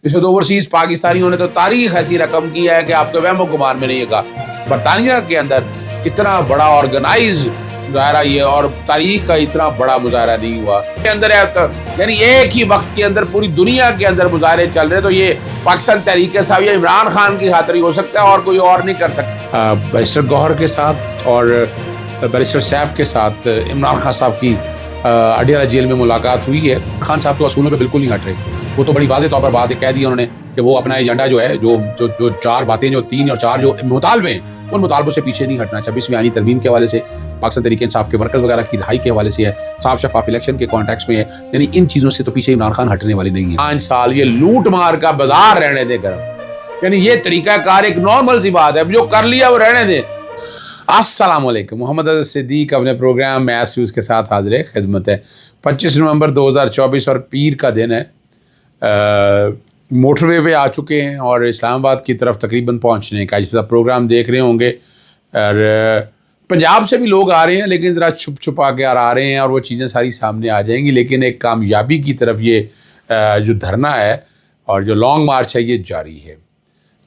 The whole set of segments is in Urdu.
اس وقت اوورسیز پاکستانیوں نے تو تاریخ ایسی رقم کی ہے کہ آپ کے وہم و گمان میں نہیں گا برطانیہ کے اندر اتنا بڑا آرگنائز مظاہرہ یہ اور تاریخ کا اتنا بڑا مظاہرہ نہیں ہوا کے اندر یعنی ایک ہی وقت کے اندر پوری دنیا کے اندر مظاہرے چل رہے تو یہ پاکستان تحریک انصاف یا عمران خان کی خاطر ہی ہو سکتا ہے اور کوئی اور نہیں کر سکتا۔ بیرسٹر گوہر کے ساتھ اور بیرسٹر سیف کے ساتھ عمران خان صاحب کی اڈیالہ جیل میں ملاقات ہوئی ہے۔ خان صاحب تو اصولوں پہ بالکل نہیں ہٹ رہے، وہ تو بڑی واضح طور پر بات کہہ دی انہوں نے کہ وہ اپنا ایجنڈا جو ہے جو چار باتیں جو 3 اور 4 جو مطالبے ہیں ان مطالبوں سے پیچھے نہیں ہٹنا۔ 26ویں آئینی ترمیم کے حوالے سے، پاکستان تحریک انصاف کے ورکرز وغیرہ کی رہائی کے حوالے سے ہے، صاف شفاف الیکشن کے کانٹیکس میں ہے، یعنی ان چیزوں سے تو پیچھے عمران خان ہٹنے والی نہیں ہے۔ 5 سال یہ لوٹ مار کا بازار رہنے دے گرم، یعنی یہ طریقہ کار ایک نارمل سی بات ہے، جو کر لیا وہ رہنے دے۔ السلام علیکم، محمد عزیز صدیق اپنے پروگرام میس ویوز کے ساتھ حاضر خدمت ہے۔ 25 نومبر 2024 اور پیر کا دن ہے۔ موٹر وے پہ آ چکے ہیں اور اسلام آباد کی طرف تقریباً پہنچنے کا جس پروگرام دیکھ رہے ہوں گے، اور پنجاب سے بھی لوگ آ رہے ہیں لیکن ذرا چھپ چھپا کے آ رہے ہیں اور وہ چیزیں ساری سامنے آ جائیں گی، لیکن ایک کامیابی کی طرف یہ جو دھرنا ہے اور جو لانگ مارچ ہے یہ جاری ہے۔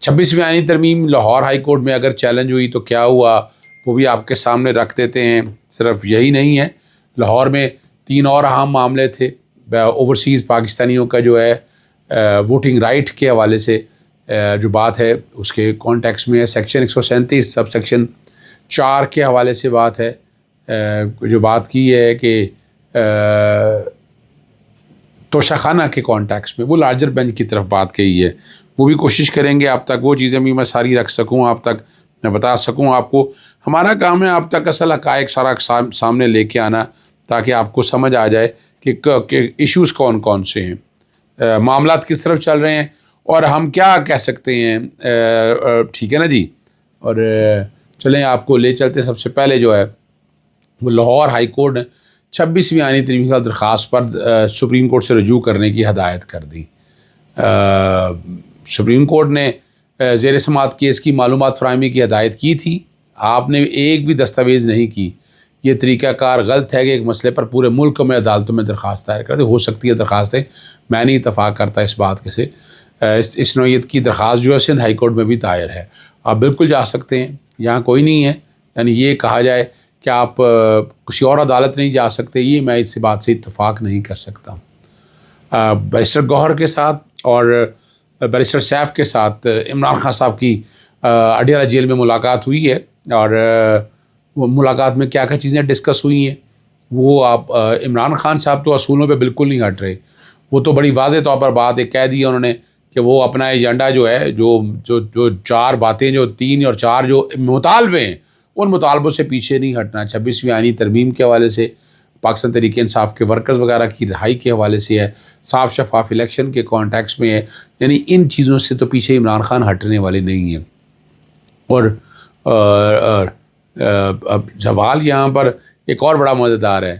26ویں آئینی ترمیم لاہور ہائی کورٹ میں اگر چیلنج ہوئی تو کیا ہوا وہ بھی آپ کے سامنے رکھ دیتے ہیں۔ صرف یہی نہیں ہے، لاہور میں 3 اور اہم معاملے تھے۔ اوورسیز پاکستانیوں کا جو ہے ووٹنگ رائٹ کے حوالے سے جو بات ہے اس کے کانٹیکس میں ہے، سیکشن 137 سب سیکشن 4 کے حوالے سے بات ہے، جو بات کی ہے کہ توشہ خانہ کے کانٹیکس میں وہ لارجر بینچ کی طرف بات کہی ہے، وہ بھی کوشش کریں گے آپ تک وہ چیزیں بھی میں ساری رکھ سکوں، آپ تک میں بتا سکوں آپ کو۔ ہمارا کام ہے آپ تک اصل حقائق سارا سامنے لے کے آنا تاکہ آپ کو سمجھ آ جائے کہ ایشوز کون کون سے ہیں، معاملات کس طرف چل رہے ہیں اور ہم کیا کہہ سکتے ہیں۔ ٹھیک ہے نا جی، اور چلیں آپ کو لے چلتے۔ سب سے پہلے جو ہے وہ لاہور ہائی کورٹ نے 26ویں آئینی ترمیم کی درخواست پر سپریم کورٹ سے رجوع کرنے کی ہدایت کر دی۔ سپریم کورٹ نے زیر سماعت کیس کی معلومات فراہمی کی ہدایت کی تھی، آپ نے ایک بھی دستاویز نہیں کی۔ یہ طریقہ کار غلط ہے کہ ایک مسئلے پر پورے ملک میں عدالتوں میں درخواست دائر کرتے، ہو سکتی ہے درخواستیں، میں نہیں اتفاق کرتا اس بات کے سے۔ اس نوعیت کی درخواست جو ہے سندھ ہائی کورٹ میں بھی دائر ہے، آپ بالکل جا سکتے ہیں، یہاں کوئی نہیں ہے۔ یعنی یہ کہا جائے کہ آپ کسی اور عدالت نہیں جا سکتے، یہ میں اس بات سے اتفاق نہیں کر سکتا ہوں۔ بیرسٹر گوہر کے ساتھ اور بیرسٹر سیف کے ساتھ عمران خان صاحب کی اڈیالہ جیل میں ملاقات ہوئی ہے، اور وہ ملاقات میں کیا کیا چیزیں ڈسکس ہوئی ہیں وہ آپ عمران خان صاحب تو اصولوں پہ بالکل نہیں ہٹ رہے، وہ تو بڑی واضح طور پر بات کہہ دی انہوں نے کہ وہ اپنا ایجنڈا جو ہے جو 4 باتیں جو 3 اور 4 جو مطالبے ہیں ان مطالبوں سے پیچھے نہیں ہٹنا۔ 26ویں آئینی ترمیم کے حوالے سے، پاکستان تحریک انصاف کے ورکرز وغیرہ کی رہائی کے حوالے سے ہے، صاف شفاف الیکشن کے کانٹیکس میں ہے، یعنی ان چیزوں سے تو پیچھے عمران خان ہٹنے والے نہیں ہیں۔ اور اب سوال یہاں پر ایک اور بڑا مزیدار ہے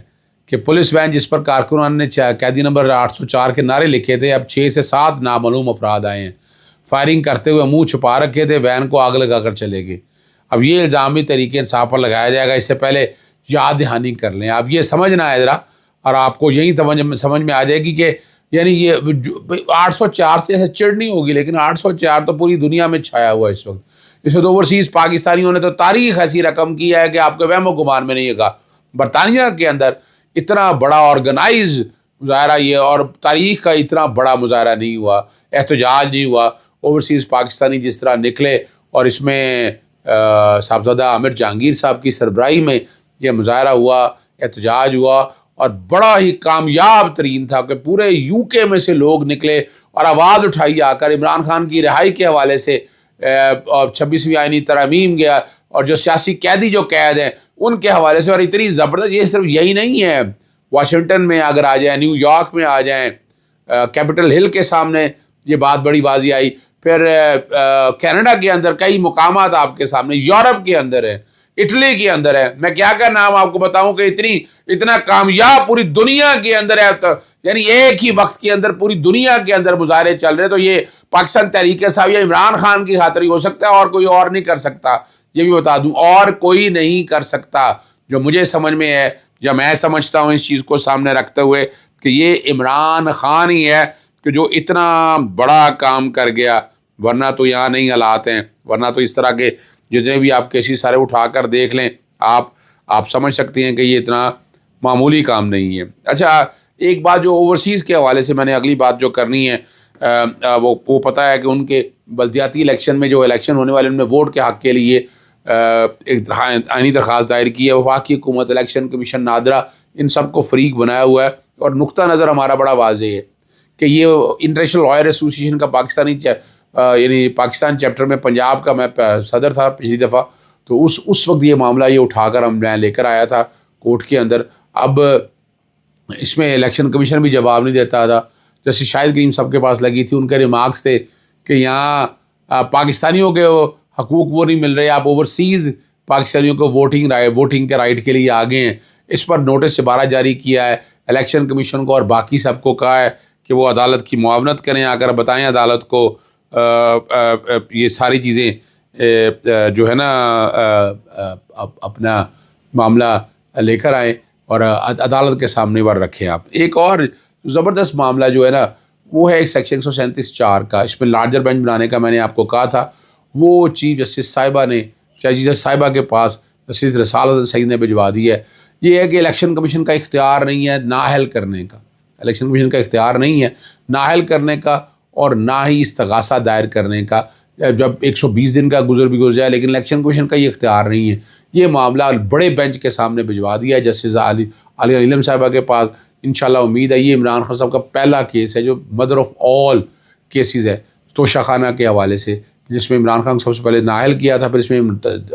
کہ پولیس وین جس پر کارکنان نے قیدی نمبر 804 کے نعرے لکھے تھے، اب 6 سے 7 نامعلوم افراد آئے ہیں، فائرنگ کرتے ہوئے منہ چھپا رکھے تھے، وین کو آگ لگا کر چلے گئے۔ اب یہ الزام بھی تحریک انصاف پر لگایا جائے گا، اس سے پہلے یاد دہانی کر لیں۔ اب یہ سمجھنا ہے ذرا، اور آپ کو یہی سمجھ میں آ جائے گی کہ یعنی یہ 804 سے ایسے چڑھنی ہوگی، لیکن 804 تو پوری دنیا میں چھایا ہوا ہے اس وقت اوورسیز پاکستانیوں نے تو تاریخ ایسی رقم کی ہے کہ آپ کے وہم و گمان میں نہیں گا برطانیہ کے اندر اتنا بڑا آرگنائز مظاہرہ یہ اور تاریخ کا اتنا بڑا مظاہرہ نہیں ہوا، احتجاج نہیں ہوا۔ اوورسیز پاکستانی جس طرح نکلے اور اس میں صاحبزادہ عامر جہانگیر صاحب کی سربراہی میں یہ مظاہرہ ہوا، احتجاج ہوا، اور بڑا ہی کامیاب ترین تھا کہ پورے یو کے میں سے لوگ نکلے اور آواز اٹھائی آ کر عمران خان کی رہائی کے حوالے سے، اور 26ویں آئینی ترمیم گیا، اور جو سیاسی قیدی جو قید ہیں ان کے حوالے سے، اور اتنی زبردست۔ یہ صرف یہی نہیں ہے، واشنگٹن میں اگر آ جائیں، نیو یارک میں آ جائیں، کیپٹل ہل کے سامنے یہ بات بڑی واضح آئی، پھر کینیڈا کے اندر کئی مقامات آپ کے سامنے، یورپ کے اندر ہے، اٹلی کے اندر ہے، میں کیا نام آپ کو بتاؤں کہ اتنا کامیاب پوری دنیا کے اندر ہے، یعنی ایک ہی وقت کے اندر پوری دنیا کے اندر مظاہرے چل رہے تو یہ پاکستان تحریک انصاف یا عمران خان کی خاطر ہی ہو سکتا ہے اور کوئی اور نہیں کر سکتا۔ یہ بھی بتا دوں، اور کوئی نہیں کر سکتا، جو مجھے سمجھ میں ہے یا میں سمجھتا ہوں اس چیز کو سامنے رکھتے ہوئے کہ یہ عمران خان ہی ہے کہ جو اتنا بڑا کام کر گیا، ورنہ تو یہاں نہیں حالات ہیں، ورنہ تو اس طرح کے جتنے بھی آپ کیسز سارے اٹھا کر دیکھ لیں آپ سمجھ سکتے ہیں کہ یہ اتنا معمولی کام نہیں ہے۔ اچھا، ایک بات جو اوورسیز کے حوالے سے میں نے اگلی بات جو کرنی ہے، وہ پتہ ہے کہ ان کے بلدیاتی الیکشن میں جو الیکشن ہونے والے، ان میں ووٹ کے حق کے لیے ایک آئینی درخواست دائر کی ہے۔ وفاقی حکومت، الیکشن کمیشن، نادرا، ان سب کو فریق بنایا ہوا ہے، اور نقطہ نظر ہمارا بڑا واضح ہے کہ یہ انٹرنیشنل لائر ایسوسی ایشن کا یعنی پاکستان چیپٹر میں پنجاب کا میں صدر تھا پچھلی دفعہ، تو اس وقت یہ معاملہ یہ اٹھا کر میں لے کر آیا تھا کورٹ کے اندر۔ اب اس میں الیکشن کمیشن بھی جواب نہیں دیتا تھا، جیسے شاہد کریم صاحب کے پاس لگی تھی، ان کے ریمارکس تھے کہ یہاں پاکستانیوں کے حقوق وہ نہیں مل رہے، آپ اوورسیز پاکستانیوں کو ووٹنگ کے رائٹ کے لیے آگے ہیں۔ اس پر نوٹس 12 جاری کیا ہے الیکشن کمیشن کو، اور باقی سب کو کہا ہے کہ وہ عدالت کی معاونت کریں، آ کر بتائیں عدالت کو یہ ساری چیزیں جو ہے نا اپنا معاملہ لے کر آئیں اور عدالت کے سامنے ور رکھیں آپ۔ ایک اور زبردست معاملہ جو ہے نا، وہ ہے ایک سیکشن 137(4) کا، اس میں لارجر بینچ بنانے کا میں نے آپ کو کہا تھا، وہ چیف جسٹس صاحبہ نے جسٹس صاحبہ کے پاس جسٹس رسالت سعید نے بھجوا دی ہے۔ یہ ہے کہ الیکشن کمیشن کا اختیار نہیں ہے نااہل کرنے کا، الیکشن کمیشن کا اختیار نہیں ہے نااہل کرنے کا، اور نہ ہی استغاثہ دائر کرنے کا جب 120 دن کا گزر جائے، لیکن الیکشن کمیشن کا یہ اختیار نہیں ہے۔ یہ معاملہ بڑے بینچ کے سامنے بھجوا دیا ہے جسٹس علی علم صاحبہ کے پاس۔ انشاءاللہ امید ہے یہ عمران خان صاحب کا پہلا کیس ہے جو مدر آف آل کیسز ہے توشہ خانہ کے حوالے سے، جس میں عمران خان سب سے پہلے نااہل کیا تھا، پھر اس میں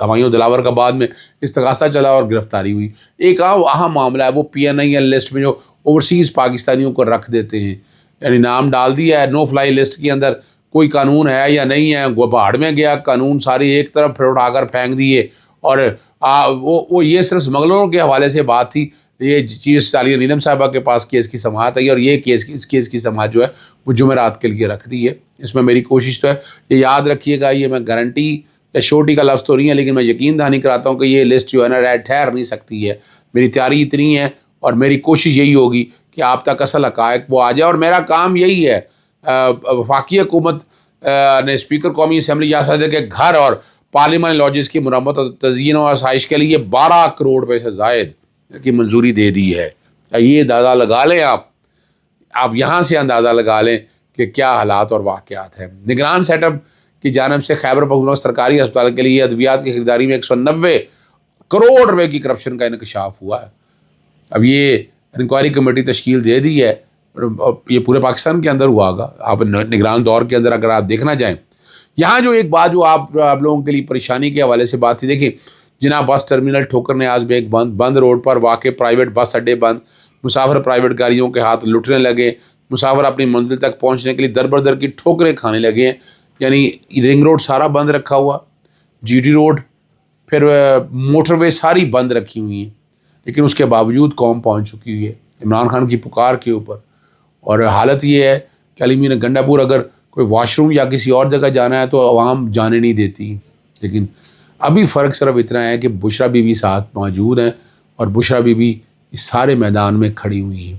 ہمایوں دلاور کا بعد میں استغاثہ چلا اور گرفتاری ہوئی۔ ایک اہم معاملہ ہے وہ PNI لسٹ میں جو اوورسیز پاکستانیوں کو رکھ دیتے ہیں، یعنی نام ڈال دیا ہے نو فلائی لسٹ کے اندر، کوئی قانون ہے یا نہیں ہے، وہ بہاڑ میں گیا قانون، ساری ایک طرف پھر اٹھا کر پھینک دیے، اور وہ یہ صرف اسمگلروں کے حوالے سے بات تھی۔ یہ چیف جسٹس علی نیلم صاحبہ کے پاس کیس کی سماعت آئی، اور یہ اس کیس کی سماعت جو ہے وہ جمعرات کے لیے رکھ دی ہے۔ اس میں میری کوشش تو ہے، یہ یاد رکھیے گا، یہ میں گارنٹی یا شورٹی کا لفظ تو نہیں ہے، لیکن میں یقین دہانی کراتا ہوں کہ یہ لسٹ جو ہے نا ٹھہر نہیں سکتی ہے۔ میری تیاری اتنی ہے اور میری کوشش یہی ہوگی کہ آپ تک اصل حقائق وہ آ جائے، اور میرا کام یہی ہے۔ وفاقی حکومت نے اسپیکر قومی اسمبلی یا صدر کے گھر اور پارلیمانی لاجز کی مرمت اور تزئین و آسائش کے لیے 12 کروڑ روپے سے زائد کی منظوری دے دی ہے۔ یہ اندازہ لگا لیں، آپ یہاں سے اندازہ لگا لیں کہ کیا حالات اور واقعات ہیں۔ نگران سیٹ اپ کی جانب سے خیبر پختونخوا سرکاری ہسپتال کے لیے ادویات کی خریداری میں 190 کروڑ روپے کی کرپشن کا انکشاف ہوا ہے۔ اب یہ انکوائری کمیٹی تشکیل دے دی ہے، یہ پورے پاکستان کے اندر ہوا ہوگا۔ آپ نگران دور کے اندر اگر آپ دیکھنا جائیں، یہاں جو ایک بات جو آپ لوگوں کے لیے پریشانی کے حوالے سے بات تھی، دیکھیں جناب بس ٹرمینل ٹھوکر نیاز میں ایک بند روڈ پر واقع پرائیویٹ بس اڈے بند، مسافر پرائیویٹ گاڑیوں کے ہاتھ لٹنے لگے، مسافر اپنی منزل تک پہنچنے کے لیے در بدر کی ٹھوکریں کھانے لگے ہیں۔ یعنی رنگ روڈ سارا بند رکھا ہوا، GT روڈ، پھر موٹر وے ساری بند رکھی ہوئی ہیں، لیکن اس کے باوجود قوم پہنچ چکی ہوئی ہے عمران خان کی پکار کے اوپر۔ اور حالت یہ ہے کہ علی میاں گنڈا پور اگر کوئی واش روم یا کسی اور جگہ جانا ہے تو عوام جانے نہیں دیتی، لیکن ابھی فرق صرف اتنا ہے کہ بشرا بی بی ساتھ موجود ہیں، اور بشرا بی بی اس سارے میدان میں کھڑی ہوئی ہیں۔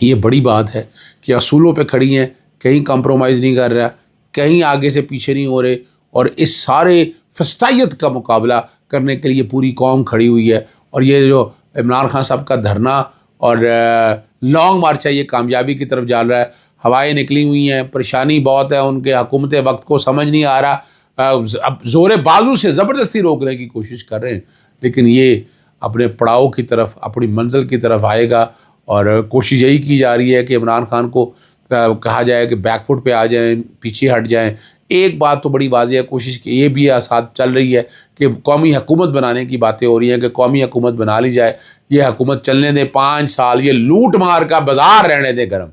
یہ بڑی بات ہے کہ اصولوں پہ کھڑی ہیں، کہیں کمپرومائز نہیں کر رہا، کہیں آگے سے پیچھے نہیں ہو رہے، اور اس سارے فسطائیت کا مقابلہ کرنے کے لیے پوری قوم کھڑی ہوئی ہے۔ اور یہ جو عمران خان صاحب کا دھرنا اور لانگ مارچ ہے، یہ کامیابی کی طرف جا رہا ہے۔ ہوائیں نکلی ہوئی ہیں، پریشانی بہت ہے، ان کے حکومت وقت کو سمجھ نہیں آ رہا، اب زور بازو سے زبردستی روکنے کی کوشش کر رہے ہیں، لیکن یہ اپنے پڑاؤ کی طرف، اپنی منزل کی طرف آئے گا۔ اور کوشش یہی کی جا رہی ہے کہ عمران خان کو کہا جائے کہ بیک فٹ پہ آ جائیں، پیچھے ہٹ جائیں۔ ایک بات تو بڑی واضح ہے، کوشش کی یہ بھی ساتھ چل رہی ہے کہ قومی حکومت بنانے کی باتیں ہو رہی ہیں کہ قومی حکومت بنا لی جائے، یہ حکومت چلنے دیں 5 سال، یہ لوٹ مار کا بازار رہنے دیں گرم۔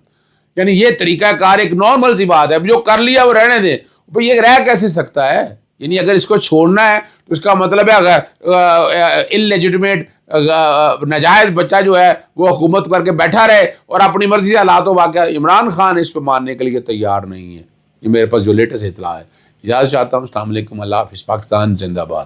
یعنی یہ طریقہ کار ایک نارمل سی بات ہے، جو کر لیا وہ رہنے دیں، بھئی یہ رہ کیسے سکتا ہے؟ یعنی اگر اس کو چھوڑنا ہے تو اس کا مطلب ہے اگر انلیجٹمیٹ ناجائز بچہ جو ہے وہ حکومت کر کے بیٹھا رہے اور اپنی مرضی سے حالات و واقعہ، عمران خان اس پہ ماننے کے لیے تیار نہیں ہے۔ یہ میرے پاس جو لیٹسٹ اطلاع ہے۔ اجازت چاہتا ہوں، السلام علیکم، اللہ حافظ، پاکستان زندہ باد۔